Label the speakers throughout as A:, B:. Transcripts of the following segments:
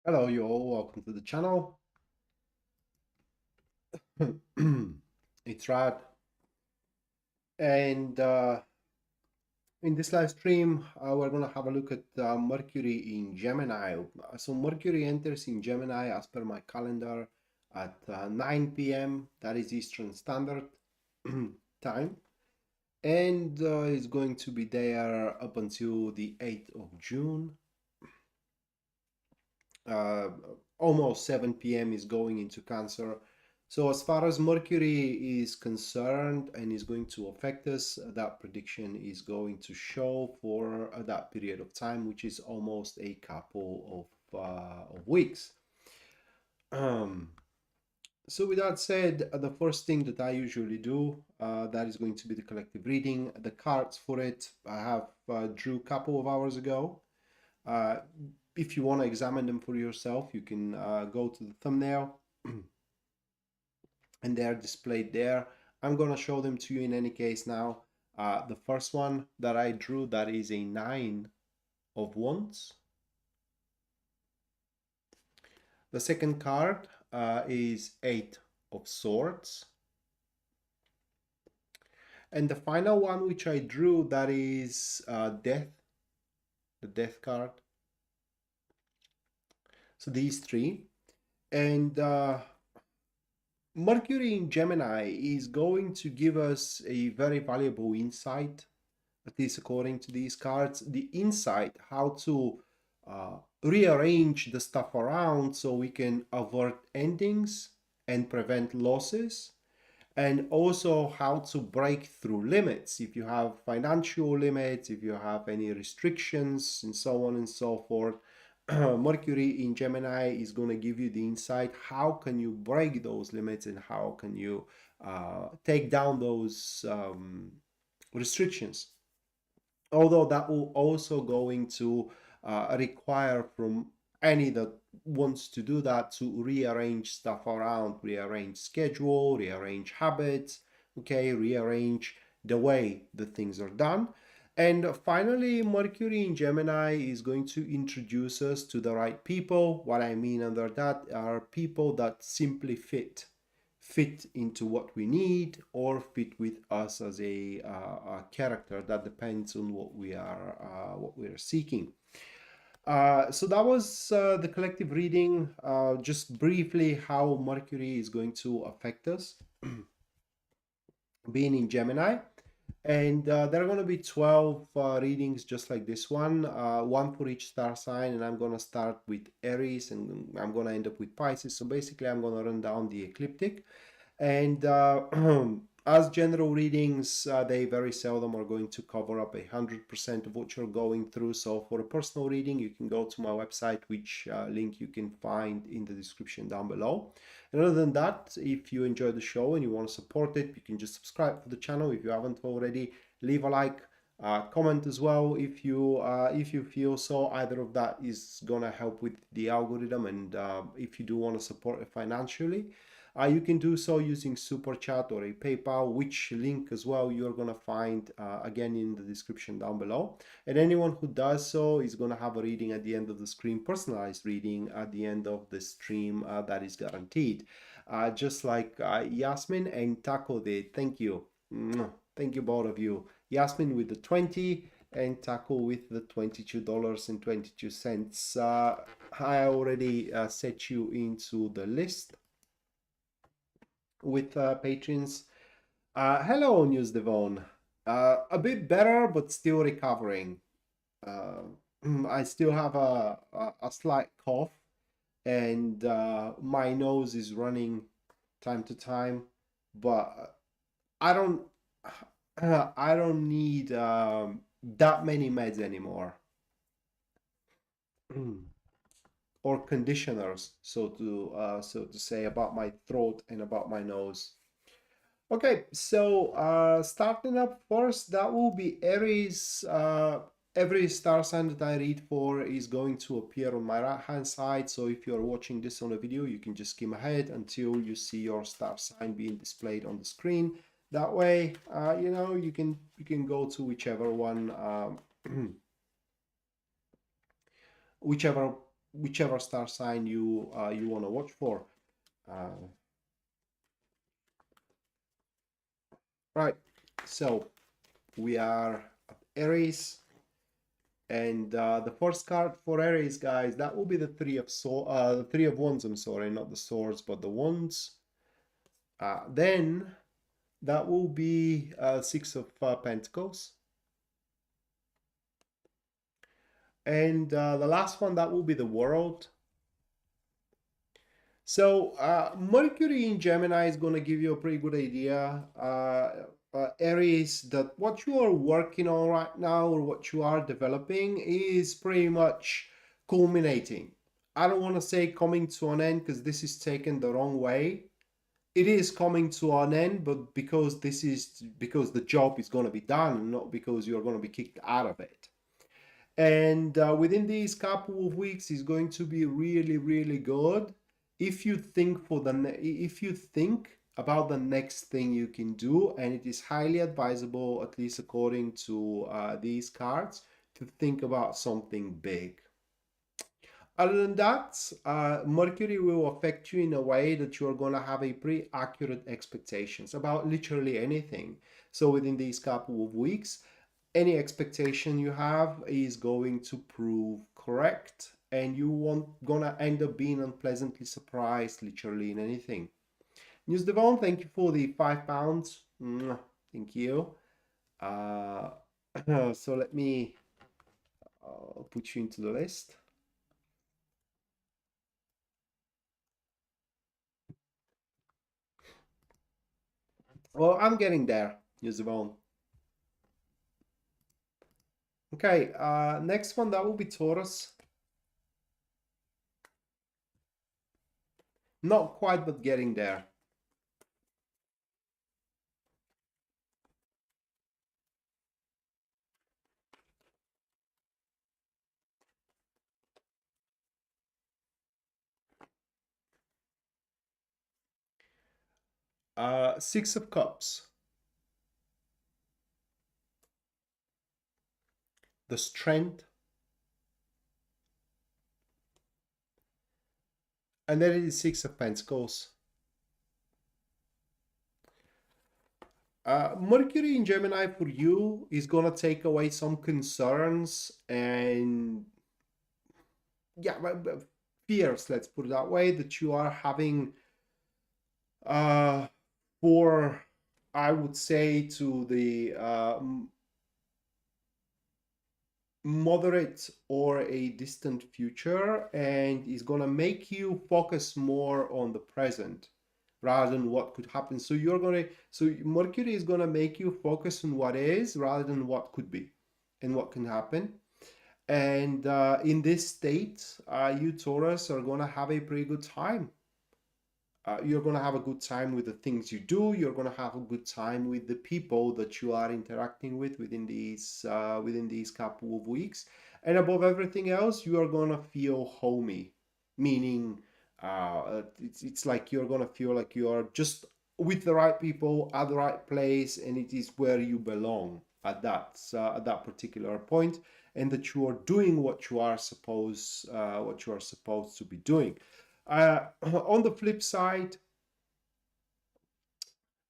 A: Hello, you all. Welcome to the channel. It's Rad, and in this live stream, we're going to have a look at Mercury in Gemini. So Mercury enters in Gemini as per my calendar at 9 p.m. That is Eastern Standard Time, and it's going to be there up until the 8th of June. Uh, Almost 7 p.m. is going into Cancer. So as far as Mercury is concerned and is going to affect us, that prediction is going to show for that period of time, which is almost a couple of weeks. So with that said, the first thing that I usually do, that is going to be the collective reading. The cards for it, I have drew a couple of hours ago. If you want to examine them for yourself, you can go to the thumbnail and they're displayed there. I'm going to show them to you in any case now. The first one that I drew, that is a 9 of Wands. The second card is 8 of Swords. And the final one which I drew, that is Death, the Death card. So these three. And Mercury in Gemini is going to give us a very valuable insight, at least according to these cards. The insight how to rearrange the stuff around so we can avert endings and prevent losses, and also how to break through limits. If you have financial limits, if you have any restrictions, and so on and so forth, Mercury in Gemini is going to give you the insight how can you break those limits and how can you take down those restrictions. Although that will also going to require from any that wants to do that to rearrange stuff around, rearrange schedule, rearrange habits, okay, rearrange the way the things are done. And finally, Mercury in Gemini is going to introduce us to the right people. What I mean under that are people that simply fit into what we need or fit with us as a character. That depends on what we are seeking. So that was the collective reading. Just briefly how Mercury is going to affect us being in Gemini. And there are going to be 12 readings just like this one, one for each star sign. And I'm going to start with Aries and I'm going to end up with Pisces. So basically, I'm going to run down the ecliptic. And as general readings, they very seldom are going to cover up 100% of what you're going through. So for a personal reading, you can go to my website, which link you can find in the description down below. And other than that, if you enjoy the show and you want to support it, you can just subscribe to the channel if you haven't already. Leave a like, comment as well if you feel so. Either of that is gonna help with the algorithm, and if you do want to support it financially, you can do so using Super Chat or a PayPal, which link as well you're going to find again in the description down below. And anyone who does so is going to have a reading at the end of the stream, personalized reading at the end of the stream, that is guaranteed. Just like Yasmin and Taco did. Thank you. Thank you, both of you. Yasmin with the 20 and Taco with the $22.22. I already set you into the list with patrons. Hello, News Devon. A bit better, but still recovering. I still have a slight cough, and my nose is running time to time, but I don't I don't need that many meds anymore. Or conditioners, so to say, about my throat and about my nose. Okay, so starting up first, that will be Aries. Every star sign that I read for is going to appear on my right hand side. So if you're watching this on a video, you can just skim ahead until you see your star sign being displayed on the screen. That way, you know, you can go to whichever one, whichever whichever star sign you you want to watch for. Right, so we are at Aries, and the first card for Aries, guys, that will be the Three of Wands. I'm sorry, not the swords, but the wands. Then that will be Six of Pentacles, and the last one, that will be the World. So Mercury in Gemini is going to give you a pretty good idea, Aries, that what you are working on right now or what you are developing is pretty much culminating. I don't want to say coming to an end because this is taken the wrong way. It is coming to an end, but because the job is going to be done, not because you're going to be kicked out of it. And within these couple of weeks is going to be really, really good if you think if you think about the next thing you can do, and it is highly advisable, at least according to these cards, to think about something big. Other than that, Mercury will affect you in a way that you're going to have a pretty accurate expectations about literally anything. So within these couple of weeks, any expectation you have is going to prove correct, and you won't gonna end up being unpleasantly surprised literally in anything. News Devon, thank you for the £5. Thank you. So let me put you into the list. Well, I'm getting there, News Devon. Okay, next one, that will be Taurus. Not quite, but getting there. Six of Cups. The Strength. And then it is Six of Pentacles. Mercury in Gemini for you is gonna take away some concerns and yeah, fears, let's put it that way, that you are having for, I would say, to the moderate or a distant future, and is gonna make you focus more on the present rather than what could happen. So Mercury is gonna make you focus on what is rather than what could be and what can happen. And in this state, you Taurus are gonna have a pretty good time. You're gonna have a good time with the things you do. You're gonna have a good time with the people that you are interacting with within these couple of weeks. And above everything else, you are gonna feel homey, meaning it's like you're gonna feel like you are just with the right people at the right place, and it is where you belong at that particular point, and that you are doing what you are supposed to be doing. On the flip side,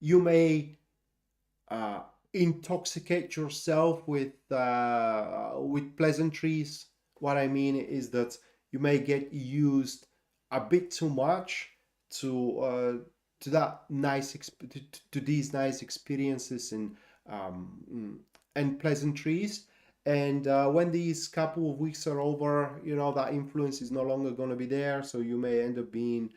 A: you may intoxicate yourself with pleasantries. What I mean is that you may get used a bit too much to that to these nice experiences and pleasantries. And when these couple of weeks are over, that influence is no longer going to be there. So you may end up being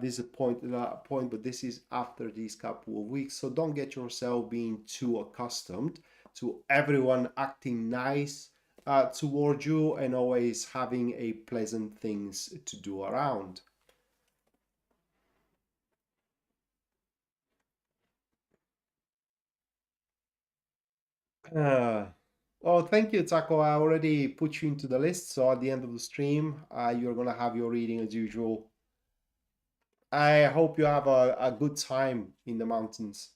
A: disappointed at that point, but this is after these couple of weeks. So don't get yourself being too accustomed to everyone acting nice toward you and always having a pleasant things to do around. Uh, oh, thank you, Taco. I already put you into the list, so at the end of the stream, you're gonna have your reading as usual. I hope you have a good time in the mountains.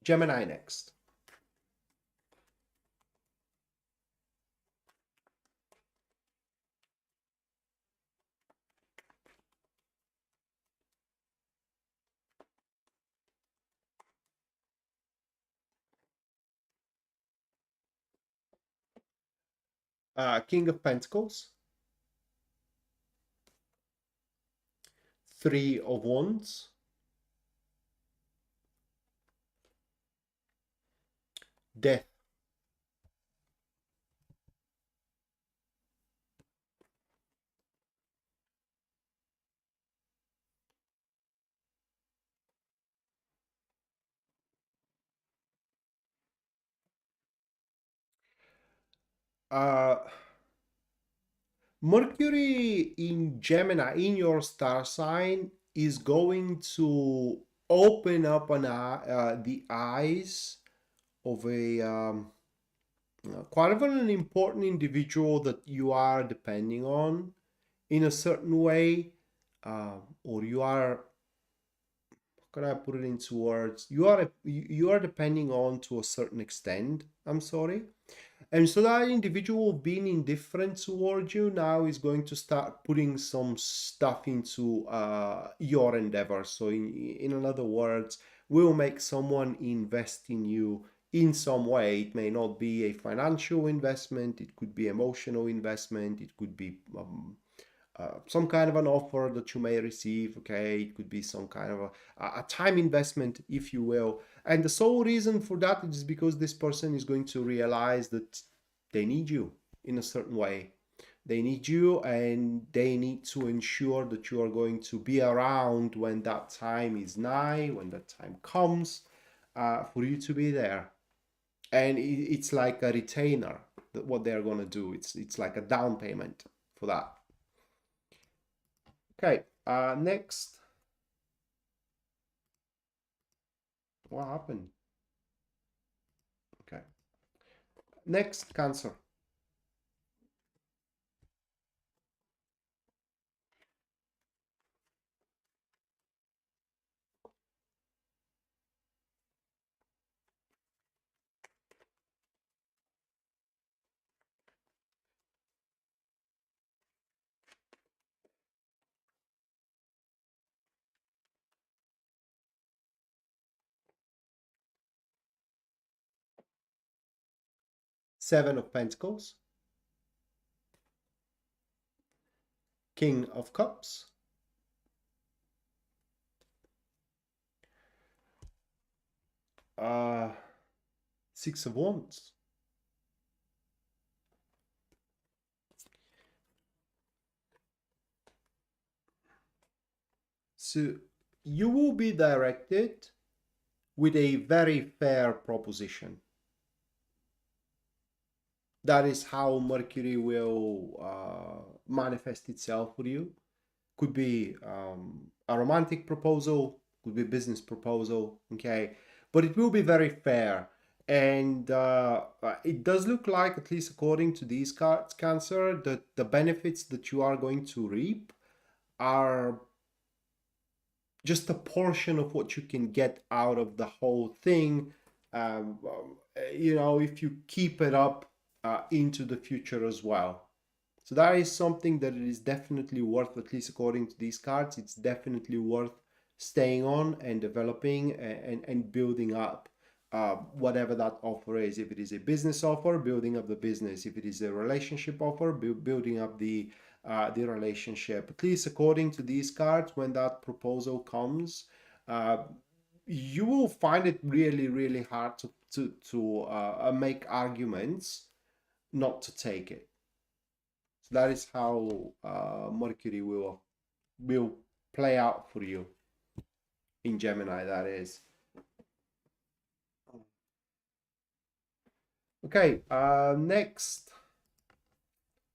A: Gemini next. King of Pentacles, Three of Wands, Death. Uh, Mercury in Gemini, in your star sign, is going to open up the eyes of a quite of an important individual that you are depending on in a certain way, or you are, how can I put it into words? You are depending on to a certain extent. I'm sorry. And so that individual being indifferent toward you now is going to start putting some stuff into your endeavor. So in other words, will make someone invest in you in some way. It may not be a financial investment, it could be emotional investment, it could be some kind of an offer that you may receive. Okay, it could be some kind of a time investment, if you will. And the sole reason for that is because this person is going to realize that they need you in a certain way. They need you, and they need to ensure that you are going to be around when that time is nigh, when that time comes, for you to be there. And it's like a retainer, that what they're going to do. It's like a down payment for that. Okay, next. What happened? Okay. Next, Cancer. Seven of Pentacles, King of Cups, uh, Six of Wands. So you will be directed with a very fair proposition. That is how Mercury will manifest itself for you. Could be a romantic proposal, could be a business proposal, okay? But it will be very fair. And it does look like, at least according to these cards, Cancer, that the benefits that you are going to reap are just a portion of what you can get out of the whole thing. If you keep it up into the future as well. So that is something that it is definitely worth, at least according to these cards, it's definitely worth staying on and developing and building up whatever that offer is. If it is a business offer, building up the business. If it is a relationship offer, building up the relationship. At least according to these cards, when that proposal comes, you will find it really, really hard to make arguments not to take it. So that is how Mercury will play out for you in Gemini. That is okay. Next,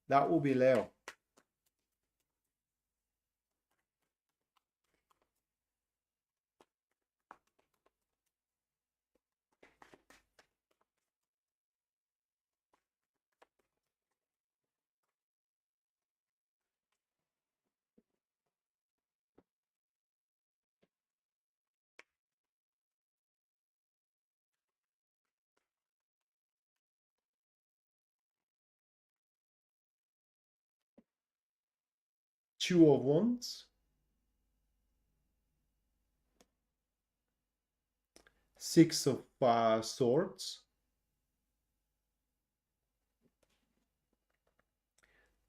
A: that will be Leo. Two of Wands, Six of Swords,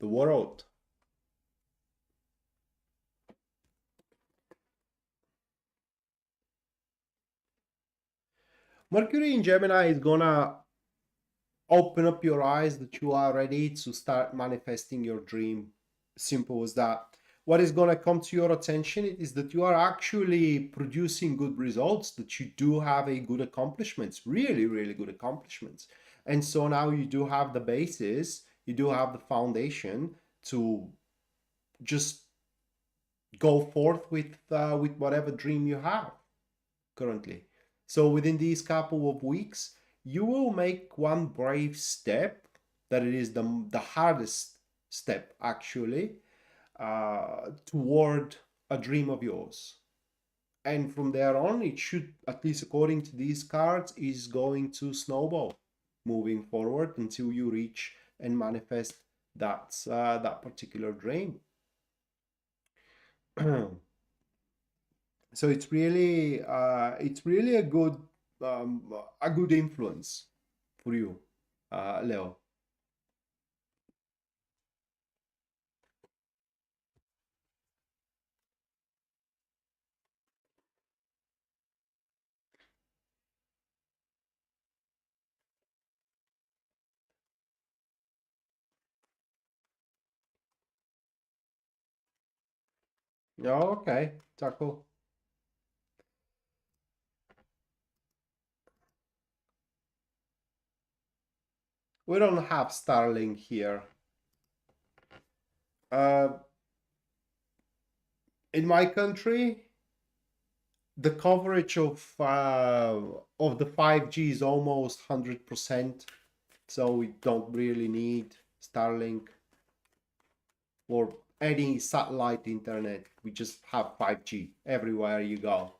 A: the world. Mercury in Gemini is gonna open up your eyes that you are ready to start manifesting your dream. Simple as that. What is going to come to your attention is that you are actually producing good results, that you do have a good accomplishments, really, really good accomplishments. And so now you do have the basis, you do have the foundation to just go forth with whatever dream you have currently. So within these couple of weeks, you will make one brave step, that it is the hardest step actually, toward a dream of yours. And from there on, it should, at least according to these cards, is going to snowball moving forward until you reach and manifest that particular dream. So it's really a good influence for you, Leo. Oh, okay, Taco. We don't have Starlink here. In my country, the coverage of the 5G is almost 100%, so we don't really need Starlink or any satellite internet. We just have 5G everywhere you go.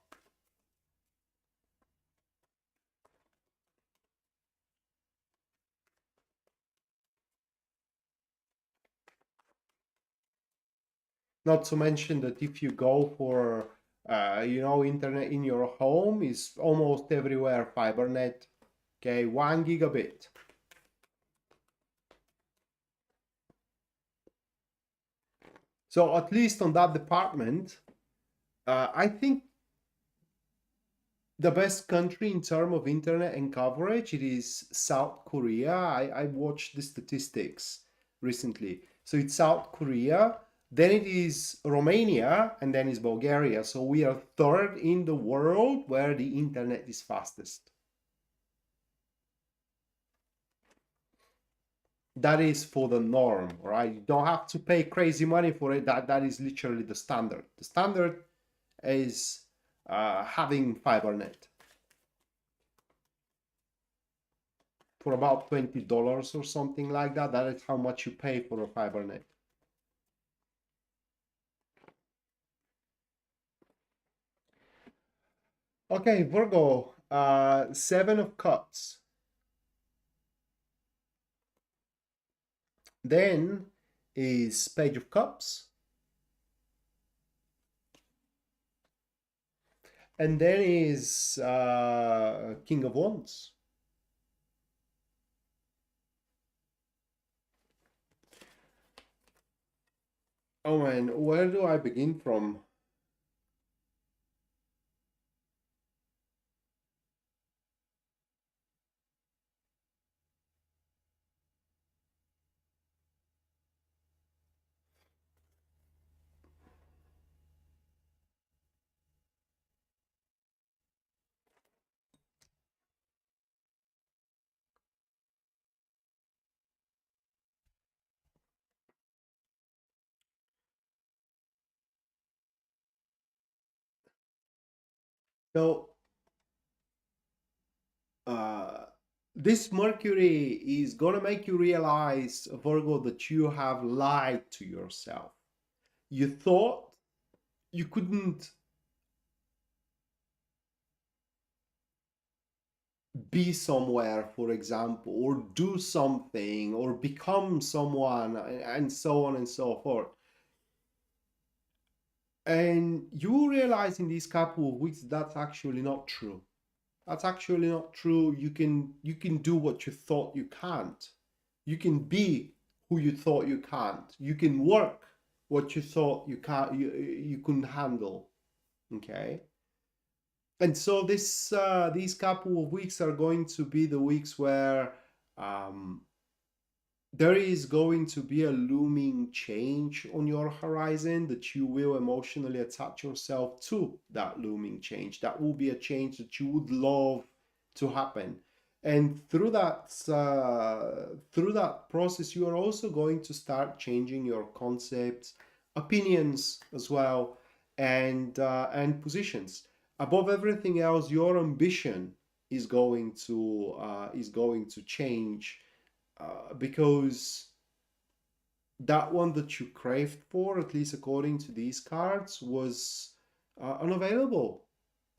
A: Not to mention that if you go for internet in your home, is almost everywhere fiber net. Okay, 1 gigabit. So at least on that department, I think the best country in terms of internet and coverage, it is South Korea. I watched the statistics recently. So it's South Korea, then it is Romania, and then it's Bulgaria. So we are third in the world where the internet is fastest. That is for the norm, right? You don't have to pay crazy money for it. That is literally the standard. The standard is having fiber net for about $20 or something like that. That is how much you pay for a fiber net. Okay, Virgo, 7 of Cups. Then is Page of Cups. And then is King of Wands. Oh man, where do I begin from? So, this Mercury is gonna make you realize, Virgo, that you have lied to yourself. You thought you couldn't be somewhere, for example, or do something, or become someone, and so on and so forth. And you realize in these couple of weeks that's actually not true. That's actually not true. You can do what you thought you can't. You can be who you thought you can't. You can work what you thought you couldn't handle. Okay. And so these couple of weeks are going to be the weeks where um, there is going to be a looming change on your horizon, that you will emotionally attach yourself to that looming change. That will be a change that you would love to happen. And through that process, you are also going to start changing your concepts, opinions as well, and positions. Above everything else, your ambition is going to change, because that one that you craved for, at least according to these cards, was unavailable,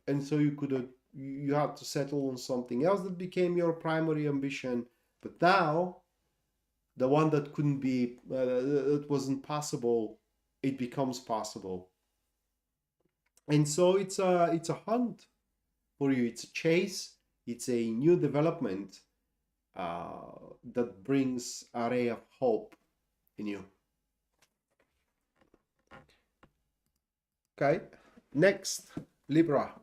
A: and so you had to settle on something else that became your primary ambition. But now, the one that couldn't be, that wasn't possible, it becomes possible. And so it's a hunt for you. It's a chase. It's a new development that brings a ray of hope in you. Okay, next, Libra.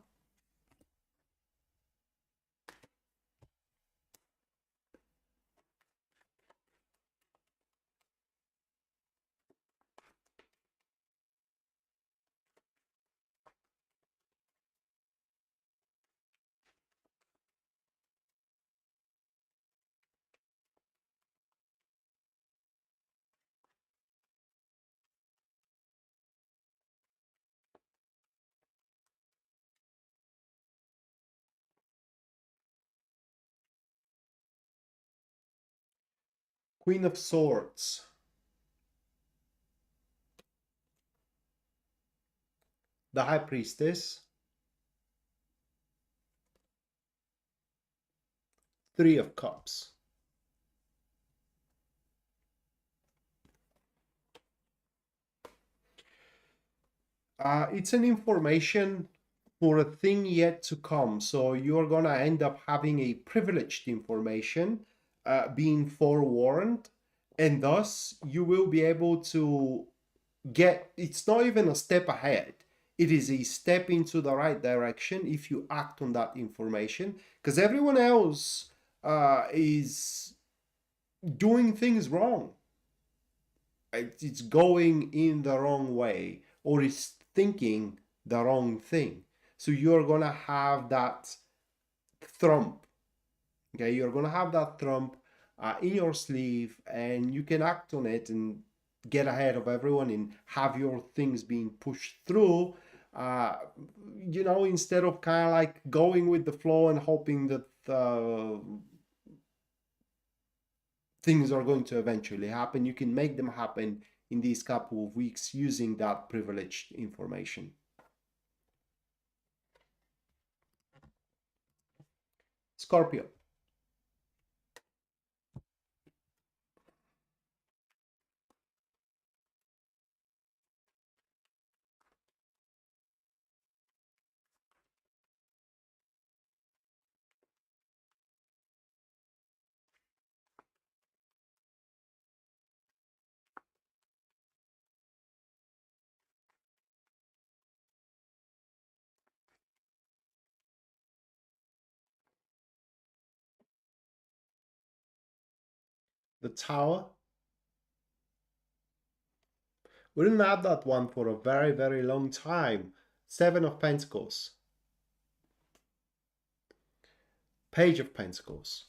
A: Queen of Swords, the High Priestess, Three of Cups. It's an information for a thing yet to come. So you're going to end up having a privileged information, being forewarned, and thus you will be able to get, it's not even a step ahead. It is a step into the right direction if you act on that information, because everyone else is doing things wrong. It's going in the wrong way, or it's thinking the wrong thing. So you're gonna have that trump. Okay, you're gonna have that trump in your sleeve, and you can act on it and get ahead of everyone and have your things being pushed through. Uh, instead of kind of like going with the flow and hoping that things are going to eventually happen, you can make them happen in these couple of weeks using that privileged information. Scorpio. The Tower. We didn't have that one for a very, very long time. Seven of Pentacles. Page of Pentacles.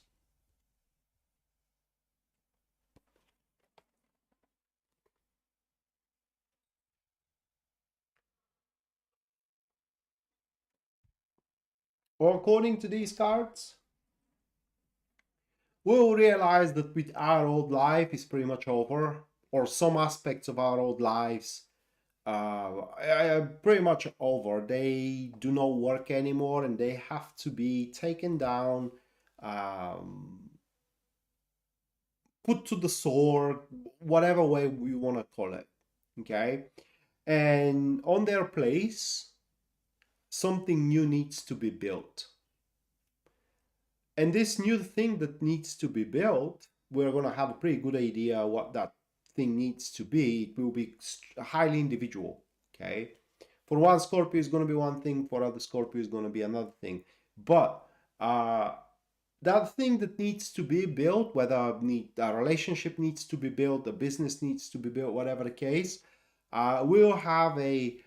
A: Or according to these cards, we'll realize that with our old life is pretty much over, or some aspects of our old lives pretty much over. They do not work anymore, and they have to be taken down, put to the sword, whatever way we want to call it. Okay, and on their place, something new needs to be built. And this new thing that needs to be built we're going to have a pretty good idea what that thing needs to be. It will be highly individual. Okay, for one Scorpio is going to be one thing, for other Scorpio is going to be another thing. But that thing that needs to be built, whether a relationship needs to be built, a business needs to be built, whatever the case, will have a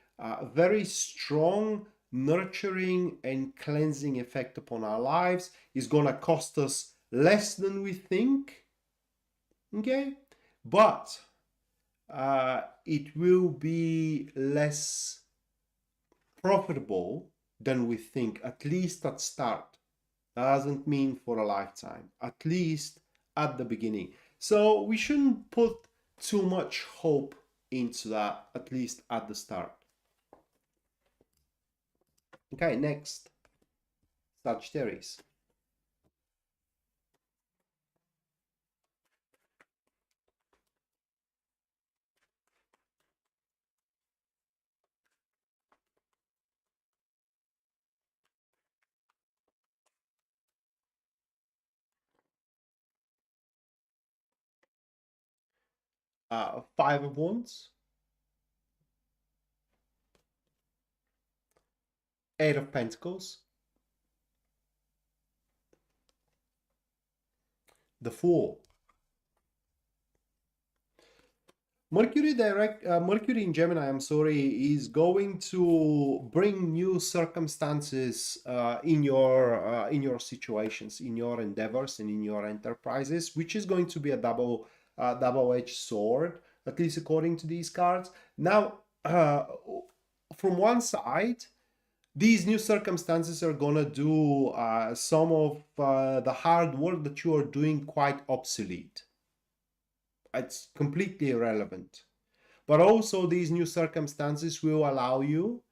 A: very strong nurturing and cleansing effect upon our lives. It's going to cost us less than we think, okay, but it will be less profitable than we think, at least at start. Doesn't mean for a lifetime, at least at the beginning. So we shouldn't put too much hope into that, at least at the start. Okay, next, Sagittarius. Five of Wands, Eight of Pentacles, the Fool. Mercury in Gemini, I'm sorry, is going to bring new circumstances in your situations, in your endeavors, and in your enterprises, which is going to be a double-edged sword, at least according to these cards. Now, from one side, these new circumstances are gonna do some of the hard work that you are doing quite obsolete. It's completely irrelevant. But also these new circumstances will allow you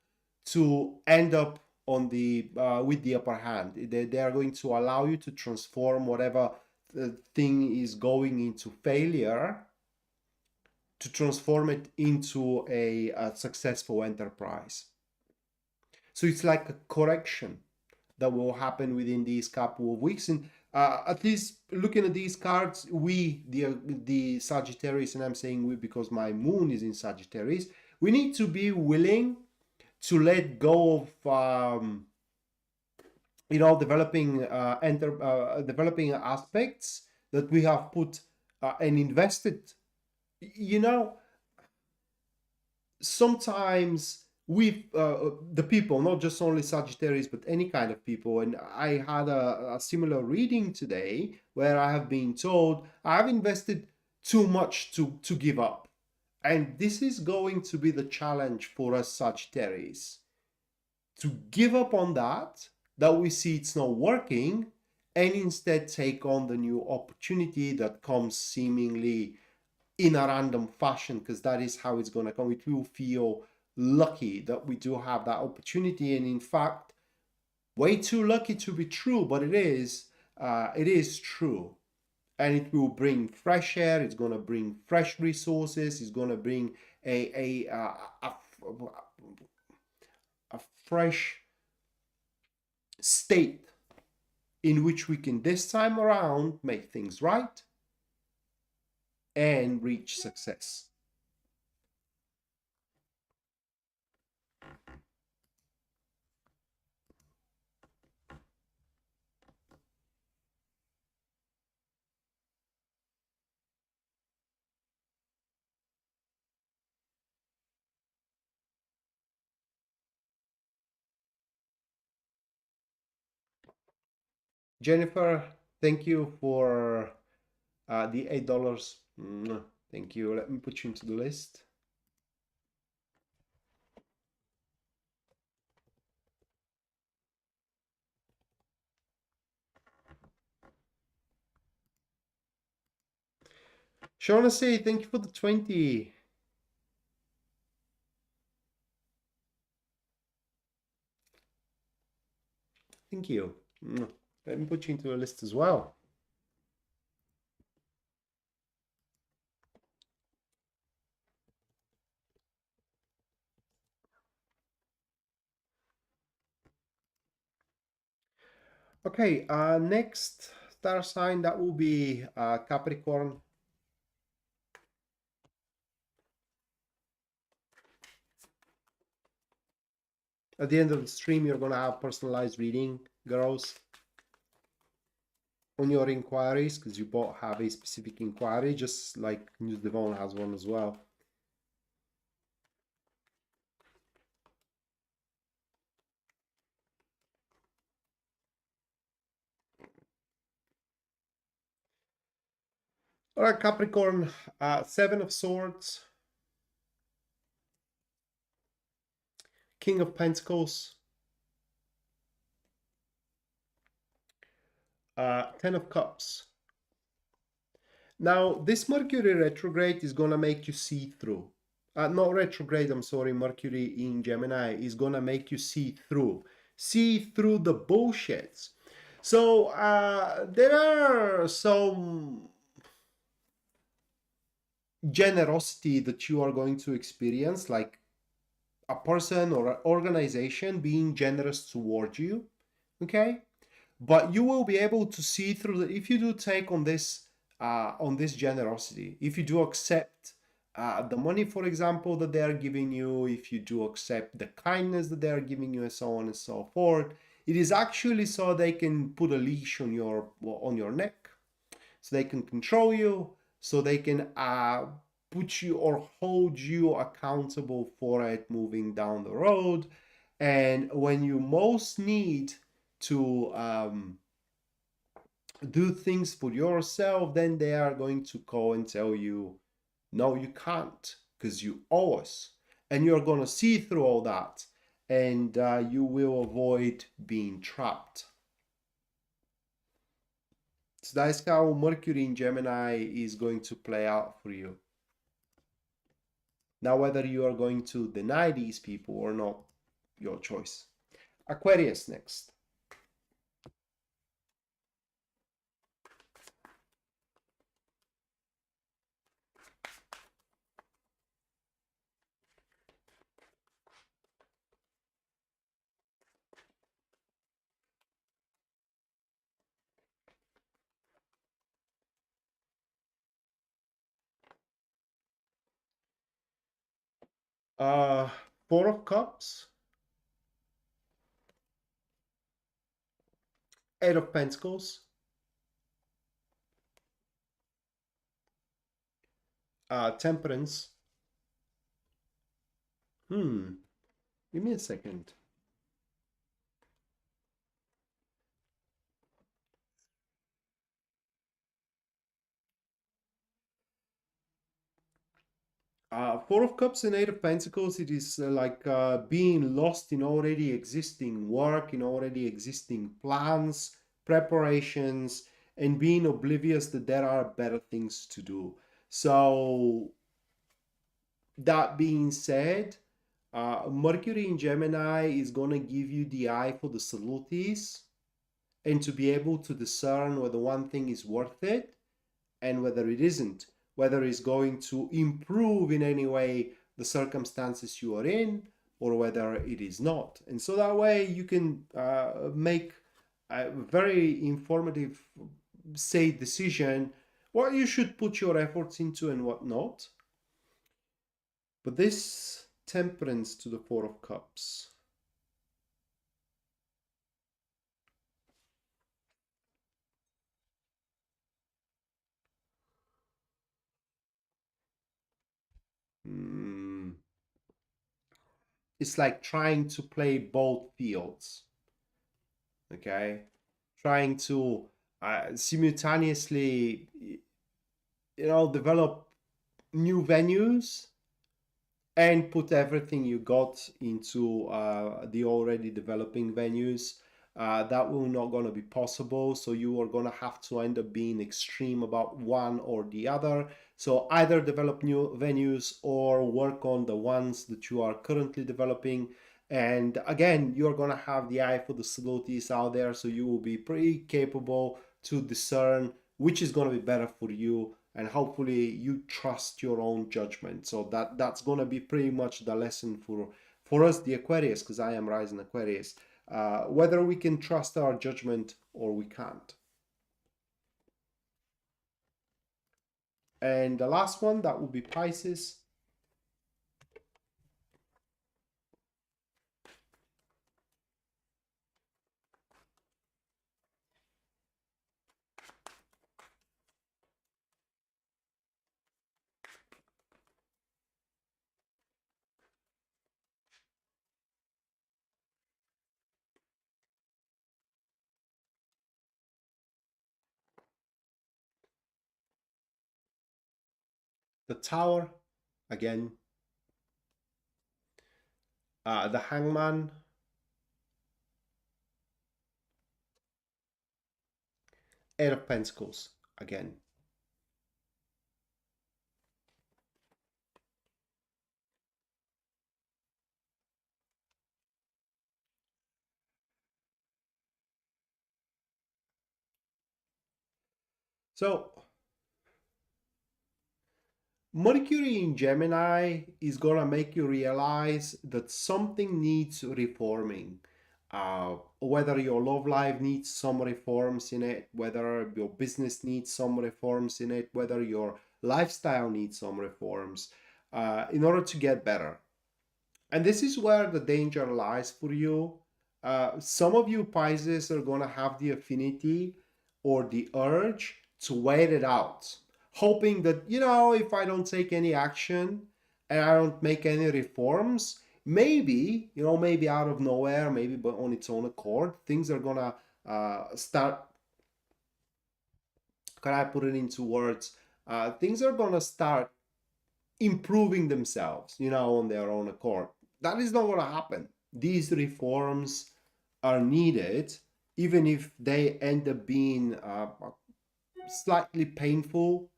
A: to end up on the with the upper hand. They are going to allow you to transform whatever thing is going into failure, to transform it into a successful enterprise. So it's like a correction that will happen within these couple of weeks. And at least looking at these cards, the Sagittarius, and I'm saying we because my moon is in Sagittarius, we need to be willing to let go of developing developing aspects that we have put and invested. Sometimes we the people, not just only Sagittarius but any kind of people, and I had a similar reading today where I have been told I have invested too much to give up, and this is going to be the challenge for us Sagittarius, to give up on that we see it's not working, and instead take on the new opportunity that comes seemingly in a random fashion, because that is how it's going to come. It will feel lucky that we do have that opportunity, and in fact way too lucky to be true, but it is true, and it will bring fresh air. It's going to bring fresh resources. It's going to bring a fresh state in which we can this time around make things right and reach success. Jennifer, thank you for the $8. Thank you. Let me put you into the list. Shaughnessy, thank you for the 20. Thank you. Let me put you into a list as well. Okay, next star sign, that will be Capricorn. At the end of the stream, you're going to have personalized reading, girls, on your inquiries, because you both have a specific inquiry, just like News Devon has one as well. All right, Capricorn, Seven of Swords, King of Pentacles, Ten of Cups. Now, this Mercury retrograde is going to make you see through. Not retrograde, I'm sorry, Mercury in Gemini is going to make you see through. See through the bullshits. So, there are some generosity that you are going to experience, like a person or an organization being generous towards you, okay? But you will be able to see through the, if you do take on this generosity, if you do accept the money, for example, that they are giving you, if you do accept the kindness that they are giving you, and so on and so forth, it is actually so they can put a leash on your neck, so they can control you, so they can put you or hold you accountable for it moving down the road. And when you most need to do things for yourself, then they are going to call and tell you, no, you can't, because you owe us. And you're going to see through all that, and you will avoid being trapped. So that's how Mercury in Gemini is going to play out for you. Now, whether you are going to deny these people or not, your choice. Aquarius next. Four of Cups, Eight of Pentacles, Temperance. Give me a second. Four of Cups and Eight of Pentacles, it is like being lost in already existing work, in already existing plans, preparations, and being oblivious that there are better things to do. So, that being said, Mercury in Gemini is going to give you the eye for the subtleties and to be able to discern whether one thing is worth it and whether it isn't, whether it's going to improve in any way the circumstances you are in or whether it is not. And so that way you can make a very informative, say, decision what you should put your efforts into and what not. But this Temperance to the Four of Cups. It's like trying to play both fields. Okay? Trying to simultaneously, develop new venues and put everything you got into the already developing venues. That will not going to be possible. So you are going to have to end up being extreme about one or the other. So either develop new venues or work on the ones that you are currently developing. And again, you're going to have the eye for the subtleties out there. So you will be pretty capable to discern which is going to be better for you, and hopefully you trust your own judgment. So that's going to be pretty much the lesson for us, the Aquarius, because I am rising Aquarius, whether we can trust our judgment or we can't. And the last one, that will be Pisces. The Tower, again. The Hangman, Eight of Pentacles, again. So Mercury in Gemini is gonna make you realize that something needs reforming. Whether your love life needs some reforms in it, whether your business needs some reforms in it, whether your lifestyle needs some reforms in order to get better. And this is where the danger lies for you. Some of you Pisces are going to have the affinity or the urge to wait it out, hoping that, if I don't take any action and I don't make any reforms, maybe out of nowhere, maybe but on its own accord, things are going to start. Can I put it into words? Things are going to start improving themselves, on their own accord. That is not going to happen. These reforms are needed, even if they end up being slightly painful,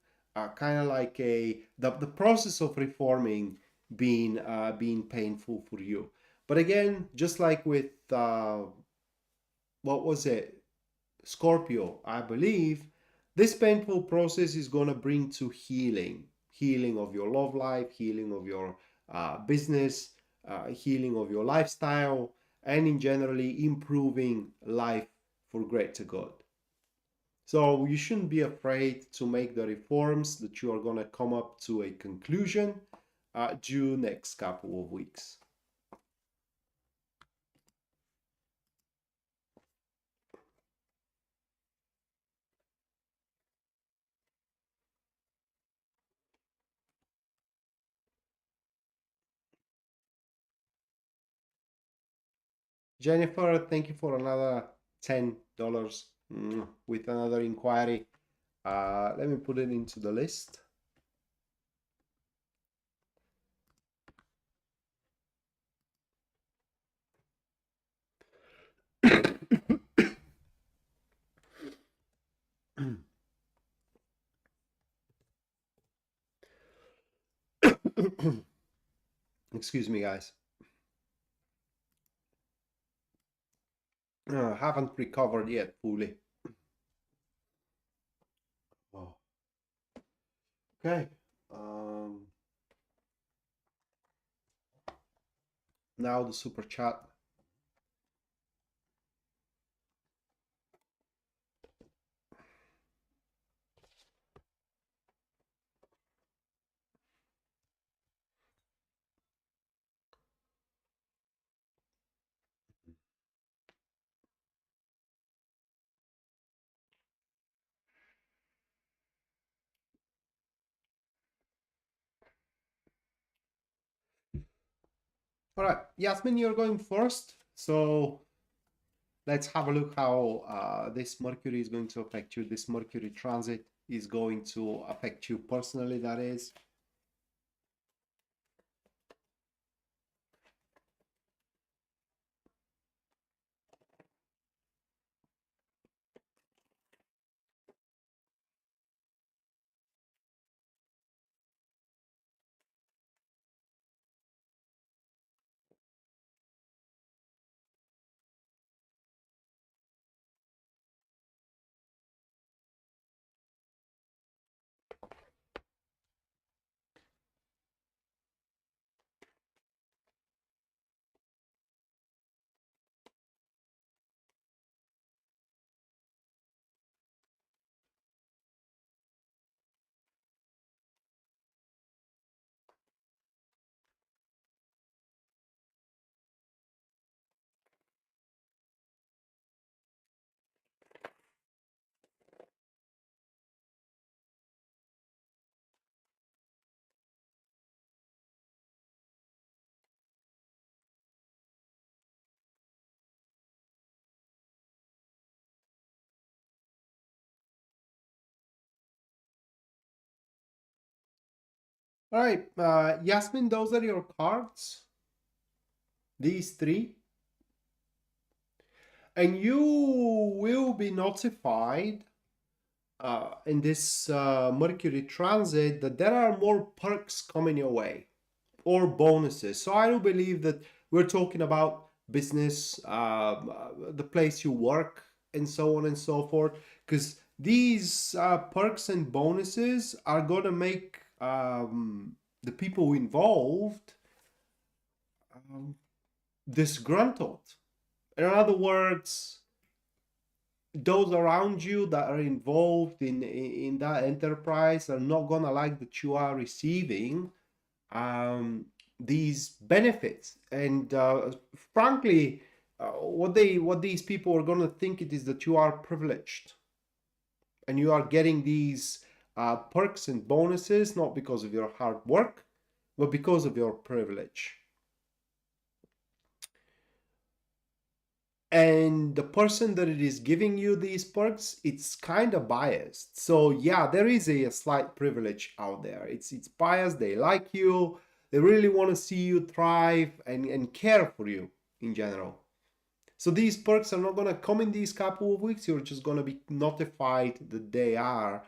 A: kind of like the process of reforming being painful for you. But again, just like with what was it, Scorpio, I believe this painful process is going to bring to healing of your love life, healing of your business, healing of your lifestyle, and in generally improving life for greater good. So you shouldn't be afraid to make the reforms that you are going to come up to a conclusion due next couple of weeks. Jennifer, thank you for another $10 with another inquiry. Let me put it into the list. Excuse me, guys. Haven't recovered yet fully. Oh. Okay. Now the super chat. All right, Yasmin, you're going first. So let's have a look how this Mercury is going to affect you. This Mercury transit is going to affect you personally, that is. All right, Yasmin, those are your cards, these three. And you will be notified in this Mercury transit that there are more perks coming your way or bonuses. So I do believe that we're talking about business, the place you work, and so on and so forth, because these perks and bonuses are going to make the people involved um, disgruntled. In other words, those around you that are involved in that enterprise are not gonna like that you are receiving these benefits. And frankly, what these people are gonna think it is that you are privileged and you are getting these perks and bonuses not because of your hard work, but because of your privilege. And the person that it is giving you these perks, it's kind of biased. So yeah, there is a slight privilege out there. It's biased. They like you, they really want to see you thrive and care for you in general. So these perks are not going to come in these couple of weeks. You're just going to be notified that they are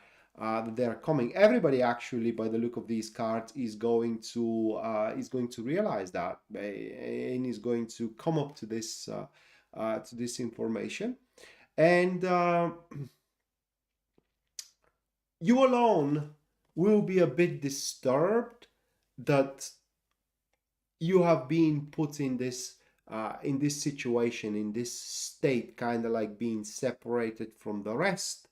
A: coming. Everybody actually, by the look of these cards, is going to realize that and is going to come up to this information. And you alone will be a bit disturbed that you have been put in this situation, in this state, kind of like being separated from the rest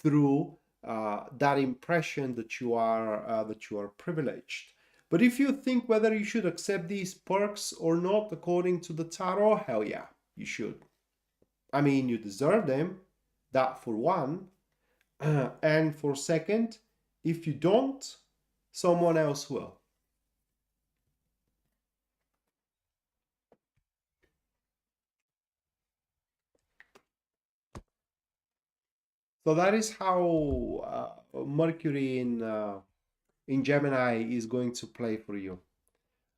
A: through that impression that you are privileged. But if you think whether you should accept these perks or not according to the tarot, hell yeah, you should. I mean, you deserve them, that for one. And for second, if you don't, someone else will. So that is how Mercury in Gemini is going to play for you.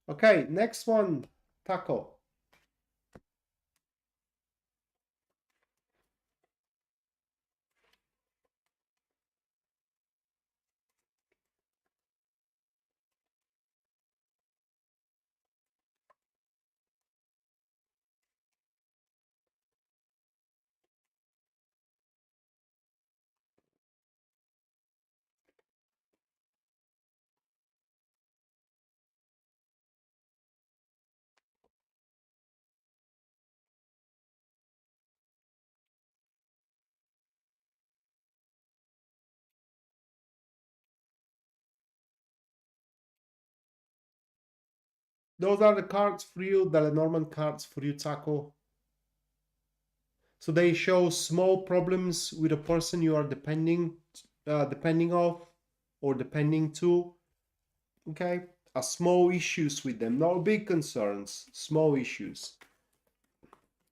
A: Okay, next one, Taco. Those are the cards for you, the Lenormand cards for you, Taco. So they show small problems with a person you are depending of or depending to. Okay, small issues with them, no big concerns, small issues.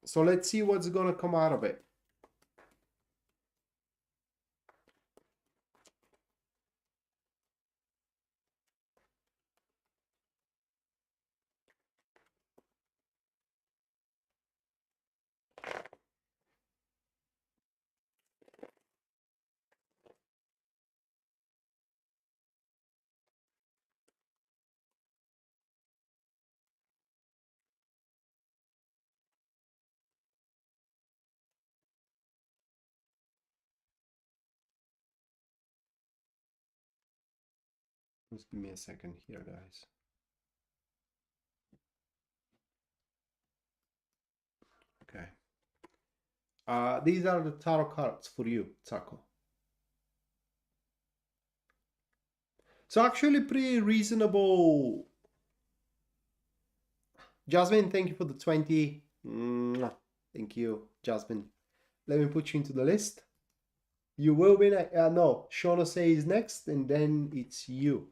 A: So let's see what's gonna come out of it. Just give me a second here, guys. Okay. These are the tarot cards for you, Taco. So actually pretty reasonable. Jasmine, thank you for the 20. Thank you, Jasmine. Let me put you into the list. You will be next. No, Shauna says next, and then it's you.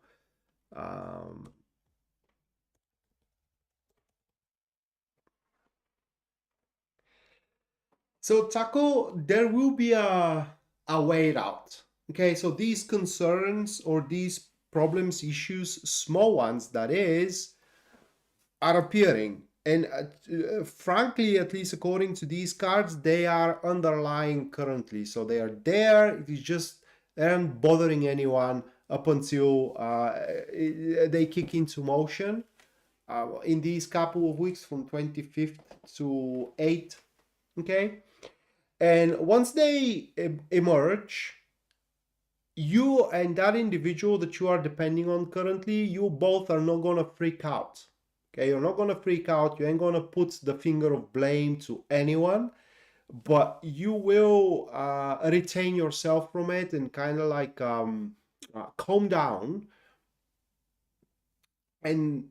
A: So Taco, there will be a way out. Okay, so these concerns or these problems, issues, small ones that is, are appearing. And frankly, at least according to these cards, they are underlying currently. So they are there. It is just they aren't bothering anyone up until they kick into motion in these couple of weeks from 25th to 8th. Okay. And once they emerge, you and that individual that you are depending on currently, you both are not going to freak out. Okay, you're not going to freak out. You ain't going to put the finger of blame to anyone, but you will retain yourself from it and kind of like calm down. And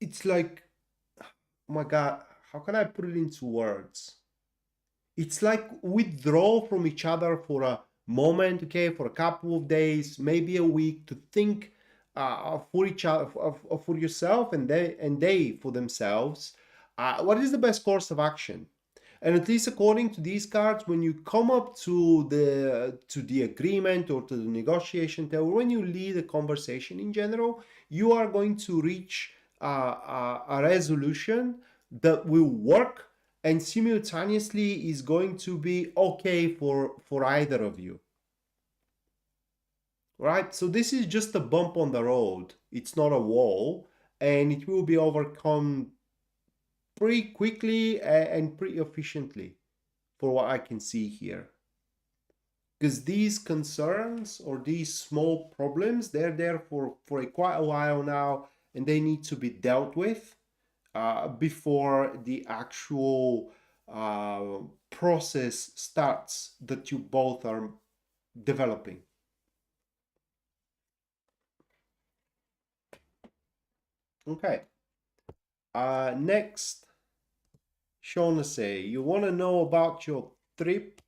A: it's like, oh my God, how can I put it into words? It's like withdraw from each other for a moment, okay, for a couple of days, maybe a week, to think for each other, for yourself, and they for themselves. What is the best course of action? And at least according to these cards, when you come up to the agreement or to the negotiation table, when you lead a conversation in general, you are going to reach a resolution that will work and simultaneously is going to be okay for either of you, right? So this is just a bump on the road. It's not a wall, and it will be overcome pretty quickly and pretty efficiently for what I can see here. Because these concerns or these small problems, they're there for quite a while now, and they need to be dealt with before the actual process starts that you both are developing. Okay. Next, Shauna say, you want to know about your trip?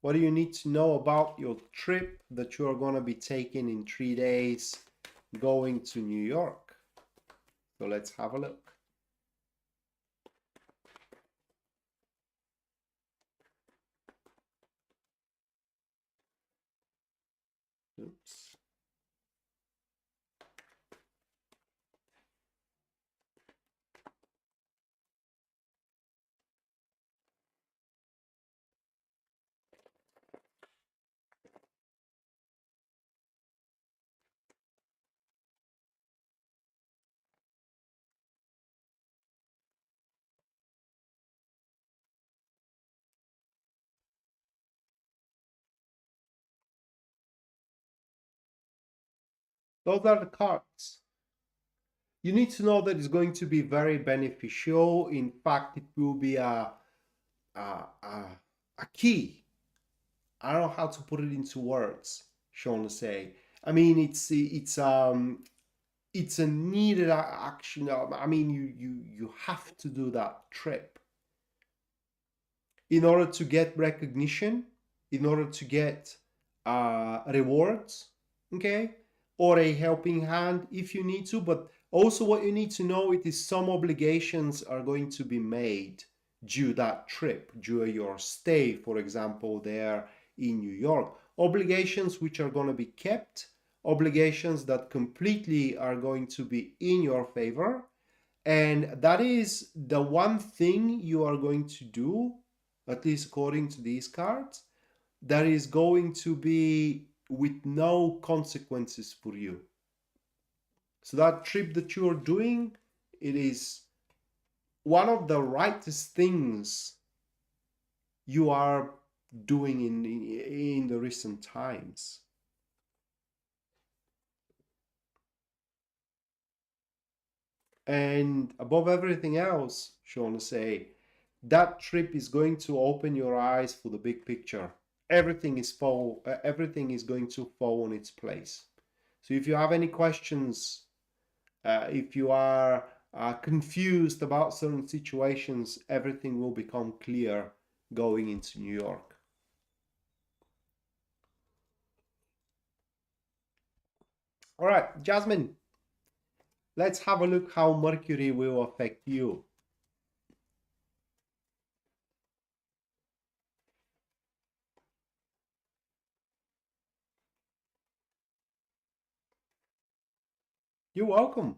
A: What do you need to know about your trip that you are going to be taking in 3 days going to New York? So let's have a look. Oops. Those are the cards. You need to know that it's going to be very beneficial. In fact, it will be a key. I don't know how to put it into words, Sean say. I mean, it's a needed action. I mean, you have to do that trip in order to get recognition, in order to get rewards, okay, or a helping hand if you need to. But also, what you need to know it is some obligations are going to be made due that trip, due your stay, for example, there in New York. Obligations which are going to be kept, obligations that completely are going to be in your favor. And that is the one thing you are going to do, at least according to these cards, that is going to be with no consequences for you. So that trip that you're doing, it is one of the rightest things you are doing in the recent times. And above everything else, Sean say, that trip is going to open your eyes for the big picture. Everything is going to fall on its place. So if you have any questions, if you are confused about certain situations, everything will become clear going into New York. All right, Jasmine, let's have a look how Mercury will affect you. You're welcome.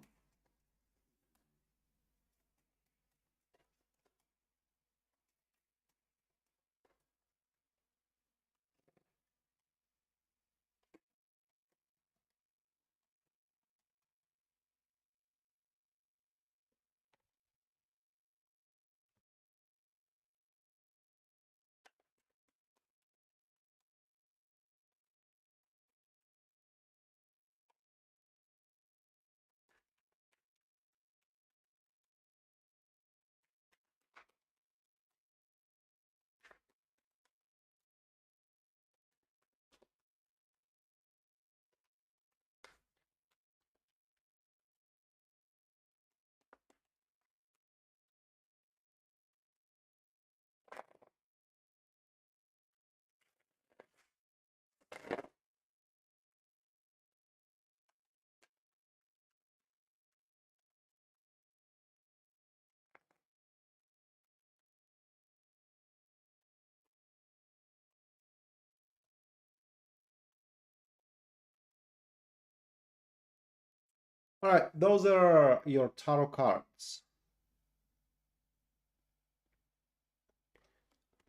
A: All right, those are your tarot cards.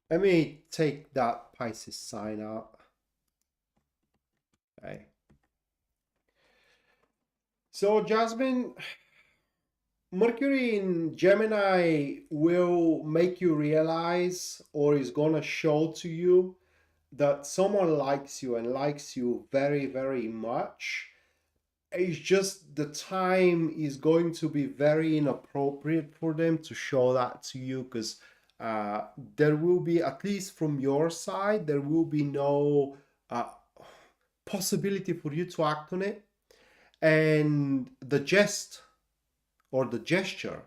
A: Let me take that Pisces sign out. Okay. So, Jasmine, Mercury in Gemini will make you realize, or is gonna show to you, that someone likes you and likes you very, very much. It's just the time is going to be very inappropriate for them to show that to you, because there will be, at least from your side, there will be no possibility for you to act on it. And the jest or the gesture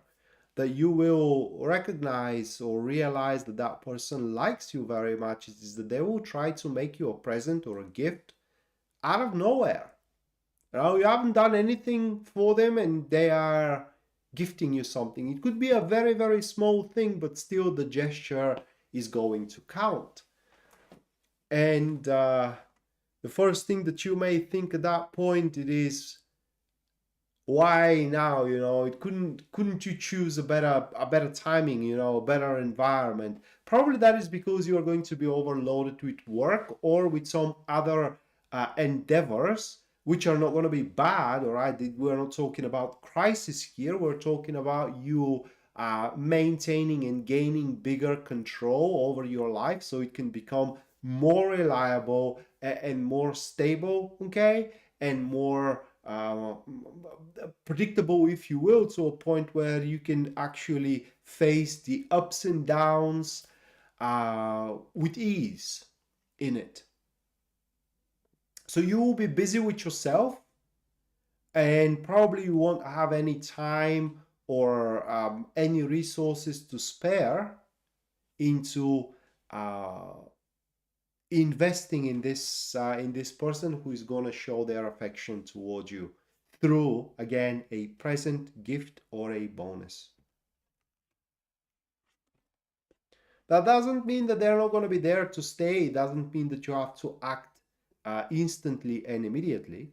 A: that you will recognize or realize that that person likes you very much is that they will try to make you a present or a gift out of nowhere. You haven't done anything for them and they are gifting you something. It could be a very, very small thing, but still the gesture is going to count. And the first thing that you may think at that point, it is, why now? It couldn't you choose a better timing, a better environment? Probably that is because you are going to be overloaded with work or with some other endeavors, which are not going to be bad. All right, we're not talking about crisis here. We're talking about you maintaining and gaining bigger control over your life so it can become more reliable and more stable, okay, and more predictable, if you will, to a point where you can actually face the ups and downs with ease in it. So you will be busy with yourself, and probably you won't have any time or any resources to spare into investing in this person who is going to show their affection towards you through, again, a present, gift, or a bonus. That doesn't mean that they're not going to be there to stay. It doesn't mean that you have to act instantly and immediately.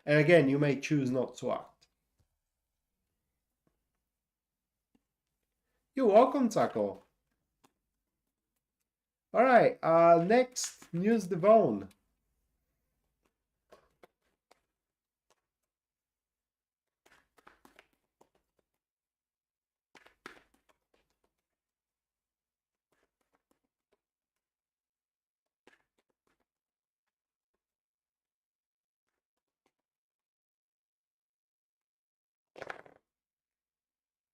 A: And again, you may choose not to act. You're welcome, Taco. All right, next, News Devon.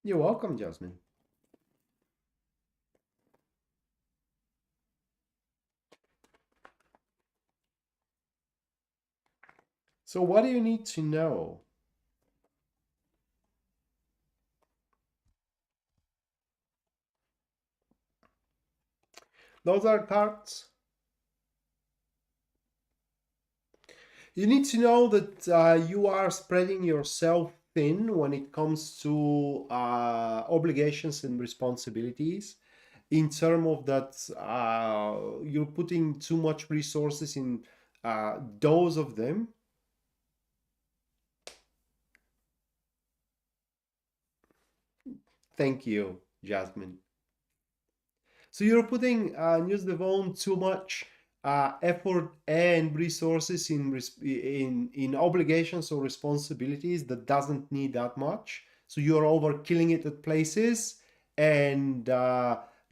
A: You're welcome, Jasmine. So what do you need to know? Those are cards. You need to know that you are spreading yourself thin when it comes to obligations and responsibilities, in terms of that you're putting too much resources in those of them, Thank you, Jasmine. So you're putting, News Devon, too much effort and resources in obligations or responsibilities that doesn't need that much. So you're overkilling it at places and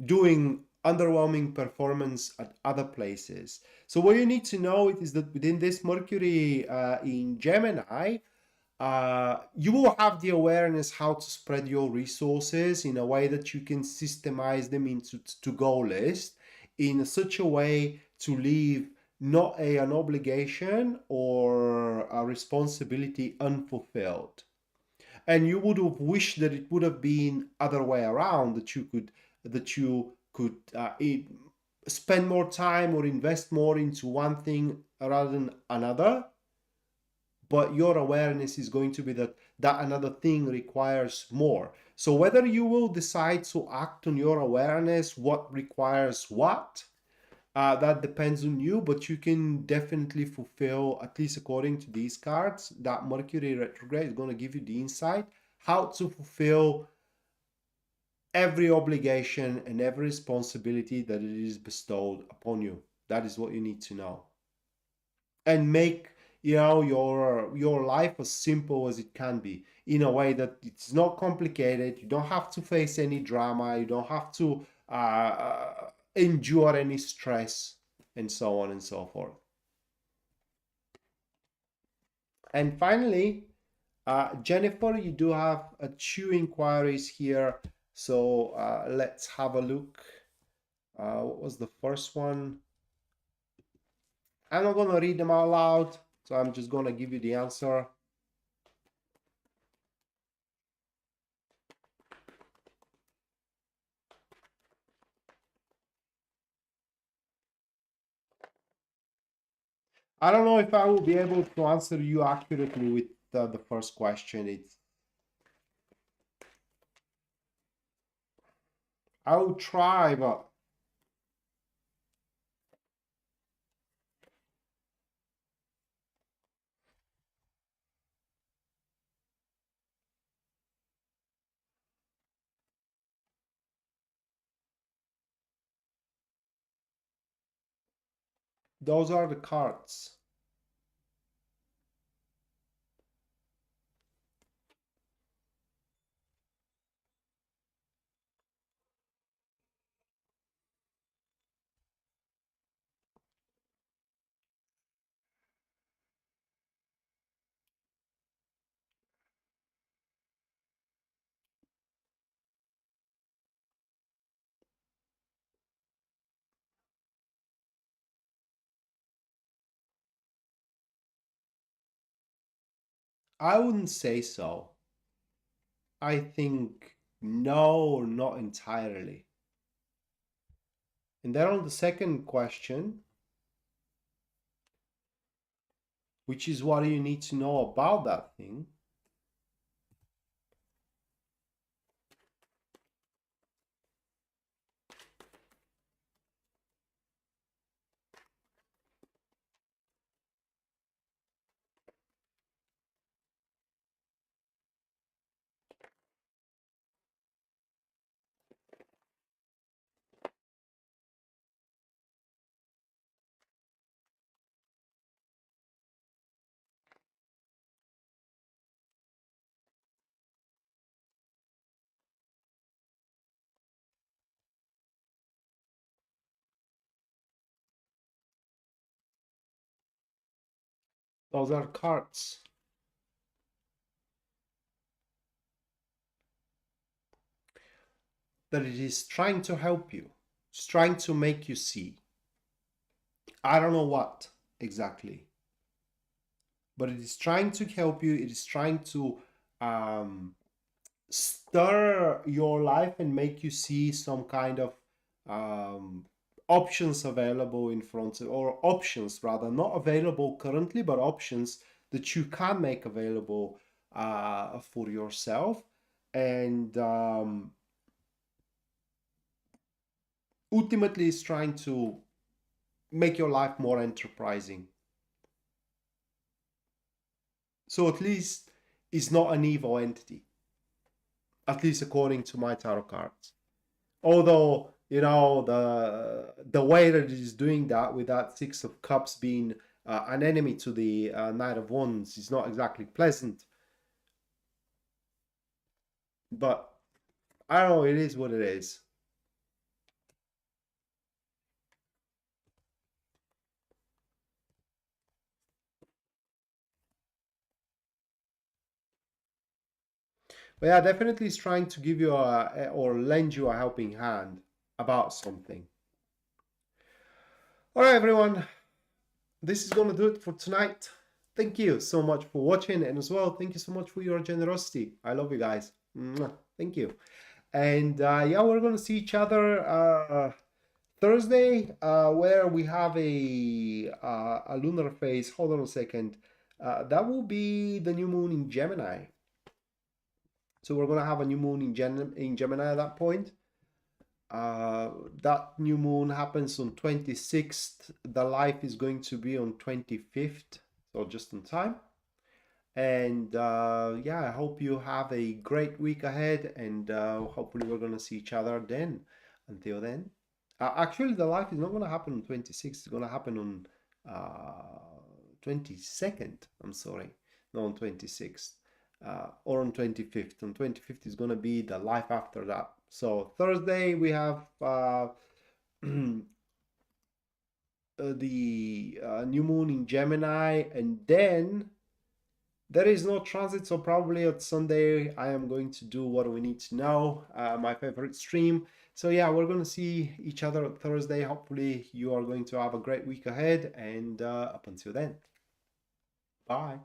A: doing underwhelming performance at other places. So what you need to know is that within this Mercury in Gemini, you will have the awareness how to spread your resources in a way that you can systemize them into to-go list in such a way to leave not an obligation or a responsibility unfulfilled. And you would have wished that it would have been other way around, that you could spend more time or invest more into one thing rather than another, but your awareness is going to be that another thing requires more. So whether you will decide to act on your awareness, what requires what, that depends on you, but you can definitely fulfill, at least according to these cards, that Mercury retrograde is going to give you the insight how to fulfill every obligation and every responsibility that it is bestowed upon you. That is what you need to know. And make, your life as simple as it can be, in a way that it's not complicated. You don't have to face any drama, you don't have to endure any stress, and so on and so forth. And finally, Jennifer, you do have two inquiries here, so let's have a look. What was the first one? I'm not going to read them out loud, so I'm just going to give you the answer. I don't know if I will be able to answer you accurately with the first question. I will try, but those are the cards. I wouldn't say so. I think no, not entirely. And then on the second question, which is what you need to know about that thing, those are cards. That it is trying to help you. It's trying to make you see. I don't know what exactly, but it is trying to help you. It is trying to um, stir your life and make you see some kind of um, options available in front of, or options rather, not available currently, but options that you can make available for yourself. And ultimately, it's trying to make your life more enterprising. So at least it's not an evil entity. at least according to my tarot cards. Although, you know, the way that it is doing that, with that Six of Cups being an enemy to the Knight of Wands, is not exactly pleasant. But I don't know, it is what it is. But yeah, definitely is trying to give you or lend you a helping hand about something. All right, everyone. This is going to do it for tonight. Thank you so much for watching, and as well, thank you so much for your generosity. I love you guys. Thank you. And yeah, we're going to see each other Thursday, where we have a lunar phase. Hold on a second. That will be the new moon in Gemini. So we're going to have a new moon in Gemini at that point. That new moon happens on 26th. The life is going to be on 25th, so just in time. And yeah, I hope you have a great week ahead, and hopefully we're going to see each other then. Until then, actually the life is not going to happen on 26th. It's going to happen on 22nd. I'm sorry, no, on 26th. Or on 25th. On 25th is going to be the life after that. So Thursday we have the new moon in Gemini, and then there is no transit, so probably on Sunday I am going to do What We Need to Know, my favorite stream. So yeah, we're going to see each other on Thursday. Hopefully you are going to have a great week ahead, and up until then, bye.